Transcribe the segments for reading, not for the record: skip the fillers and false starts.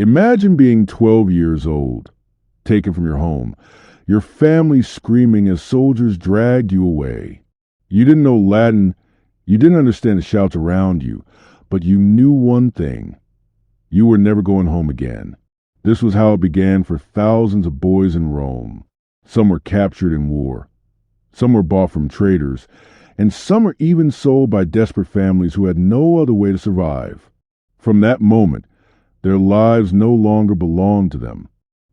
Imagine being 12 years old, taken from your home, your family screaming as soldiers dragged you away. You didn't know Latin, you didn't understand the shouts around you, but you knew one thing. You were never going home again. This was how it began for thousands of boys in Rome. Some were captured in war. Some were bought from traders, and some were even sold by desperate families who had no other way to survive. From that moment, their lives no longer belonged to them.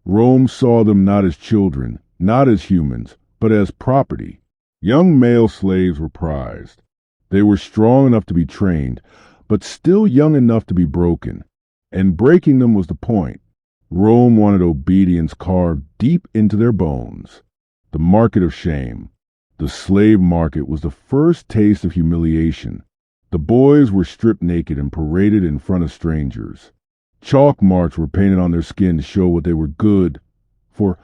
Rome saw them not as children, not as humans, but as property. Young male slaves were prized. They were strong enough to be trained, but still young enough to be broken. And breaking them was the point. Rome wanted obedience carved deep into their bones. The market of shame. The slave market was the first taste of humiliation. The boys were stripped naked and paraded in front of strangers. Chalk marks were painted on their skin to show what they were good for,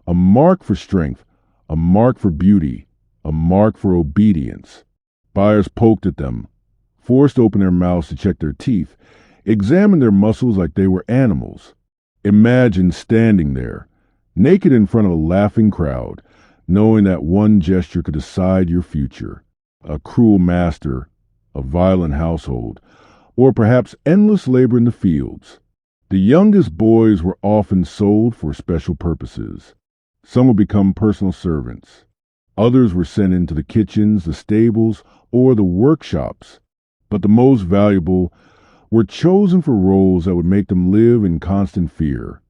a mark for strength, a mark for beauty, a mark for obedience. Buyers poked at them, forced open their mouths to check their teeth, examined their muscles like they were animals. Imagine standing there, naked in front of a laughing crowd, knowing that one gesture could decide your future. A cruel master, a violent household, or perhaps endless labor in the fields. The youngest boys were often sold for special purposes. Some would become personal servants. Others were sent into the kitchens, the stables, or the workshops. But the most valuable were chosen for roles that would make them live in constant fear.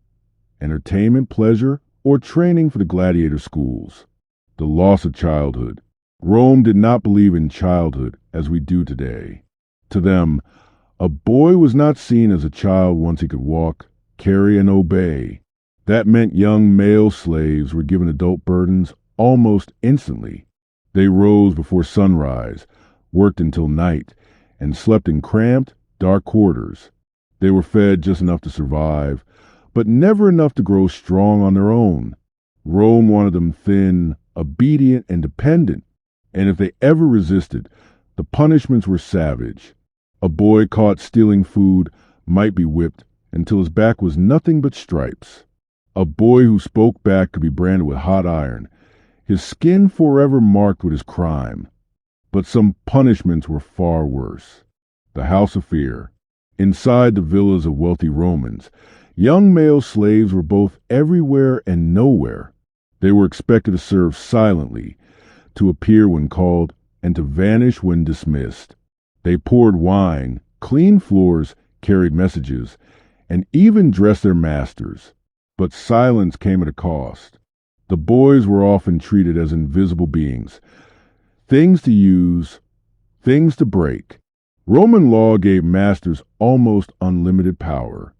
Entertainment, pleasure, or training for the gladiator schools. The loss of childhood. Rome did not believe in childhood as we do today. To them, a boy was not seen as a child once he could walk, carry, and obey. That meant young male slaves were given adult burdens almost instantly. They rose before sunrise, worked until night, and slept in cramped, dark quarters. They were fed just enough to survive, but never enough to grow strong on their own. Rome wanted them thin, obedient, and dependent, and if they ever resisted, the punishments were savage. A boy caught stealing food might be whipped until his back was nothing but stripes. A boy who spoke back could be branded with hot iron, his skin forever marked with his crime. But some punishments were far worse. The House of Fear. Inside the villas of wealthy Romans, young male slaves were both everywhere and nowhere. They were expected to serve silently, to appear when called, and to vanish when dismissed. They poured wine, cleaned floors, carried messages, and even dressed their masters. But silence came at a cost. The boys were often treated as invisible beings, things to use, things to break. Roman law gave masters almost unlimited power.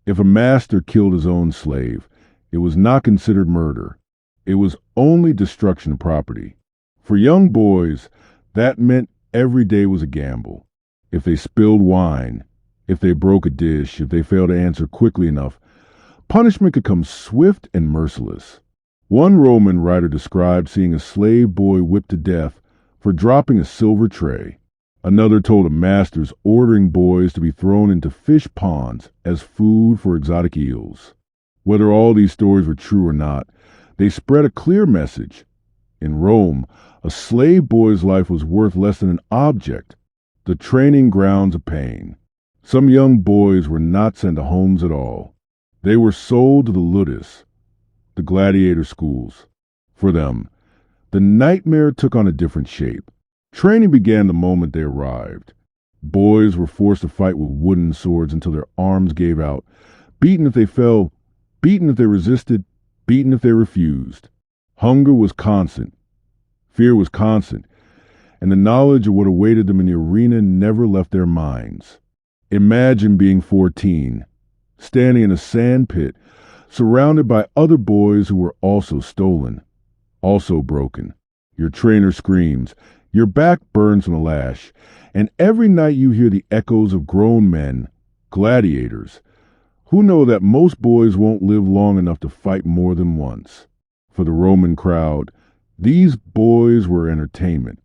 If a master killed his own slave, it was not considered murder. It was only destruction of property. For young boys, that meant every day was a gamble. If they spilled wine, if they broke a dish, if they failed to answer quickly enough, punishment could come swift and merciless. One Roman writer described seeing a slave boy whipped to death for dropping a silver tray. Another told of masters ordering boys to be thrown into fish ponds as food for exotic eels. Whether all these stories were true or not, they spread a clear message. In Rome, a slave boy's life was worth less than an object, the training grounds of pain. Some young boys were not sent to homes at all. They were sold to the ludus, the gladiator schools. For them, the nightmare took on a different shape. Training began the moment they arrived. Boys were forced to fight with wooden swords until their arms gave out, beaten if they fell, beaten if they resisted, beaten if they refused. Hunger was constant. Fear was constant, and the knowledge of what awaited them in the arena never left their minds. Imagine being 14, standing in a sand pit, surrounded by other boys who were also stolen, also broken. Your trainer screams, your back burns from the lash, and every night you hear the echoes of grown men, gladiators, who know that most boys won't live long enough to fight more than once. For the Roman crowd, these boys were entertainment.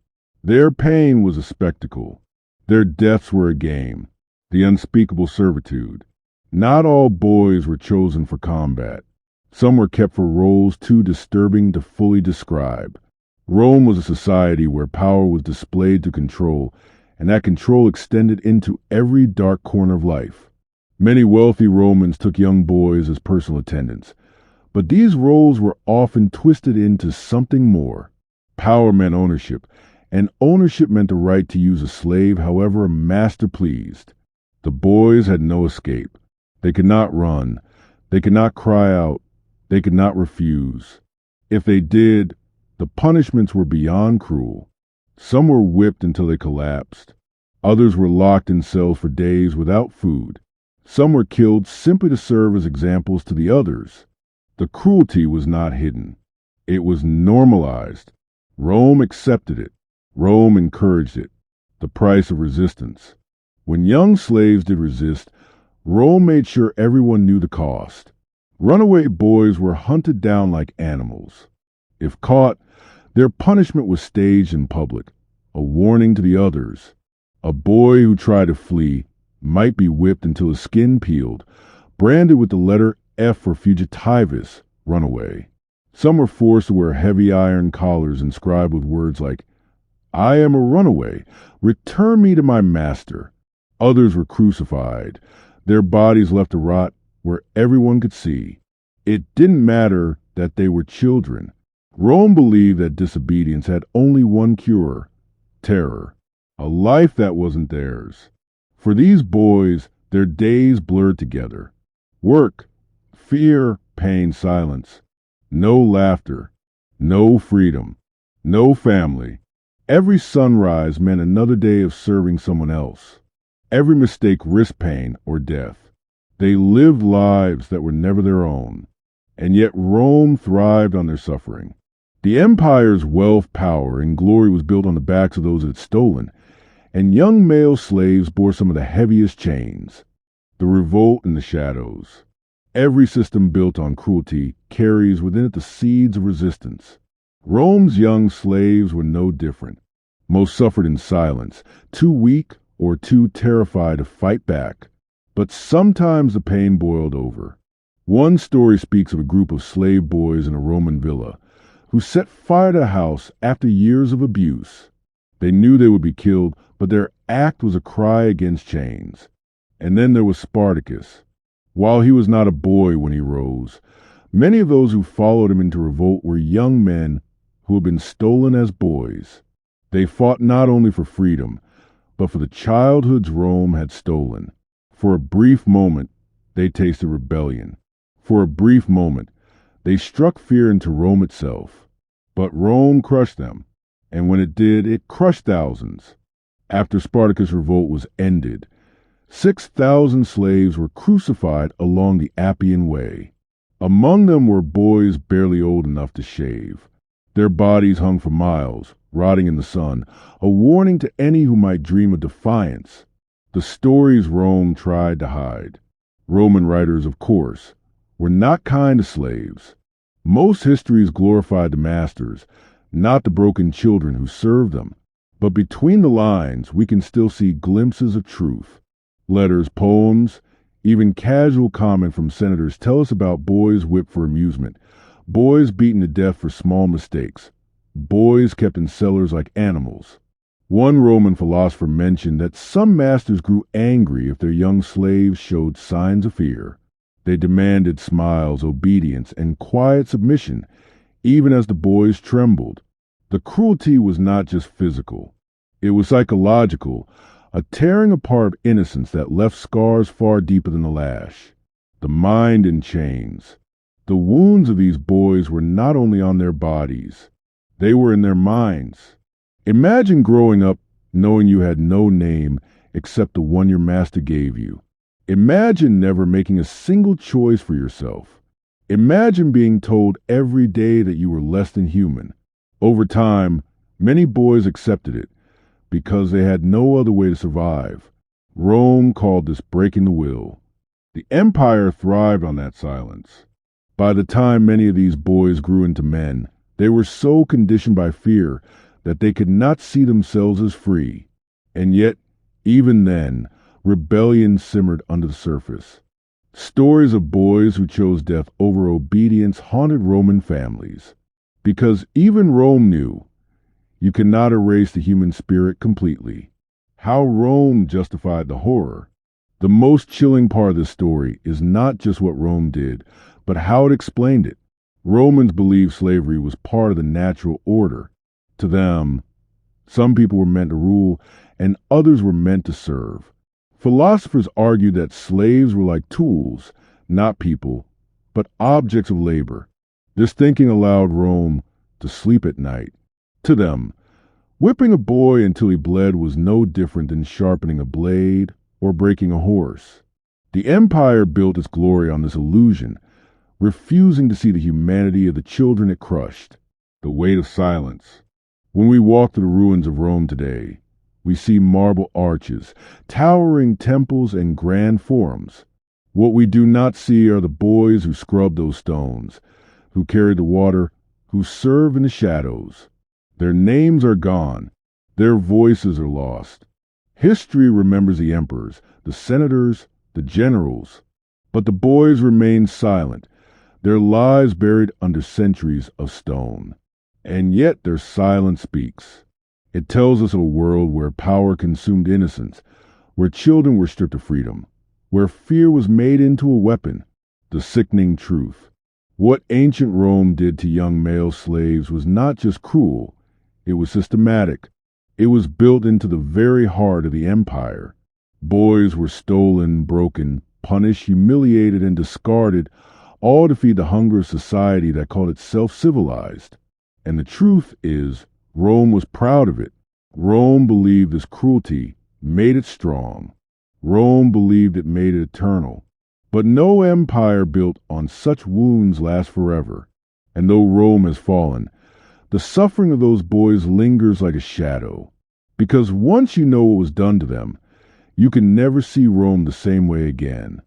Their pain was a spectacle. Their deaths were a game, the unspeakable servitude. Not all boys were chosen for combat. Some were kept for roles too disturbing to fully describe. Rome was a society where power was displayed to control, and that control extended into every dark corner of life. Many wealthy Romans took young boys as personal attendants, but these roles were often twisted into something more. Power meant ownership, and ownership meant the right to use a slave however a master pleased. The boys had no escape. They could not run. They could not cry out. They could not refuse. If they did, the punishments were beyond cruel. Some were whipped until they collapsed. Others were locked in cells for days without food. Some were killed simply to serve as examples to the others. The cruelty was not hidden. It was normalized. Rome accepted it. Rome encouraged it. The price of resistance. When young slaves did resist, Rome made sure everyone knew the cost. Runaway boys were hunted down like animals. If caught, their punishment was staged in public, a warning to the others. A boy who tried to flee might be whipped until his skin peeled, branded with the letter F for fugitivus, runaway. Some were forced to wear heavy iron collars inscribed with words like, "I am a runaway. Return me to my master." Others were crucified, their bodies left to rot where everyone could see. It didn't matter that they were children. Rome believed that disobedience had only one cure: terror, a life that wasn't theirs. For these boys, their days blurred together. Work, fear, pain, silence. No laughter, no freedom, no family. Every sunrise meant another day of serving someone else. Every mistake risked pain or death. They lived lives that were never their own. And yet Rome thrived on their suffering. The empire's wealth, power, and glory was built on the backs of those it had stolen, and young male slaves bore some of the heaviest chains. The revolt in the shadows. Every system built on cruelty carries within it the seeds of resistance. Rome's young slaves were no different. Most suffered in silence, too weak or too terrified to fight back. But sometimes the pain boiled over. One story speaks of a group of slave boys in a Roman villa who set fire to a house after years of abuse. They knew they would be killed, but their act was a cry against chains. And then there was Spartacus. While he was not a boy when he rose, many of those who followed him into revolt were young men who had been stolen as boys. They fought not only for freedom, but for the childhoods Rome had stolen. For a brief moment, they tasted rebellion. For a brief moment, they struck fear into Rome itself. But Rome crushed them, and when it did, it crushed thousands. After Spartacus' revolt was ended, 6,000 slaves were crucified along the Appian Way. Among them were boys barely old enough to shave. Their bodies hung for miles, rotting in the sun, a warning to any who might dream of defiance. The stories Rome tried to hide. Roman writers, of course, were not kind to slaves. Most histories glorified the masters, not the broken children who served them. But between the lines, we can still see glimpses of truth. Letters, poems, even casual comment from senators tell us about boys whipped for amusement, boys beaten to death for small mistakes, boys kept in cellars like animals. One Roman philosopher mentioned that some masters grew angry if their young slaves showed signs of fear. They demanded smiles, obedience, and quiet submission, even as the boys trembled. The cruelty was not just physical. It was psychological, a tearing apart of innocence that left scars far deeper than the lash. The mind in chains. The wounds of these boys were not only on their bodies, they were in their minds. Imagine growing up knowing you had no name except the one your master gave you. Imagine never making a single choice for yourself. Imagine being told every day that you were less than human. Over time, many boys accepted it because they had no other way to survive. Rome called this breaking the will. The empire thrived on that silence. By the time many of these boys grew into men, they were so conditioned by fear that they could not see themselves as free. And yet, even then, rebellion simmered under the surface. Stories of boys who chose death over obedience haunted Roman families. Because even Rome knew you cannot erase the human spirit completely. How Rome justified the horror. The most chilling part of this story is not just what Rome did, but how it explained it. Romans believed slavery was part of the natural order. To them, some people were meant to rule and others were meant to serve. Philosophers argued that slaves were like tools, not people, but objects of labor. This thinking allowed Rome to sleep at night. To them, whipping a boy until he bled was no different than sharpening a blade or breaking a horse. The empire built its glory on this illusion, refusing to see the humanity of the children it crushed. The weight of silence. When we walk through the ruins of Rome today, we see marble arches, towering temples, and grand forums. What we do not see are the boys who scrubbed those stones, who carried the water, who serve in the shadows. Their names are gone. Their voices are lost. History remembers the emperors, the senators, the generals. But the boys remain silent, their lives buried under centuries of stone. And yet their silence speaks. It tells us of a world where power consumed innocence, where children were stripped of freedom, where fear was made into a weapon. The sickening truth. What ancient Rome did to young male slaves was not just cruel, it was systematic. It was built into the very heart of the empire. Boys were stolen, broken, punished, humiliated, and discarded, all to feed the hunger of society that called itself civilized. And the truth is, Rome was proud of it. Rome believed this cruelty made it strong. Rome believed it made it eternal. But no empire built on such wounds lasts forever. And though Rome has fallen, the suffering of those boys lingers like a shadow. Because once you know what was done to them, you can never see Rome the same way again.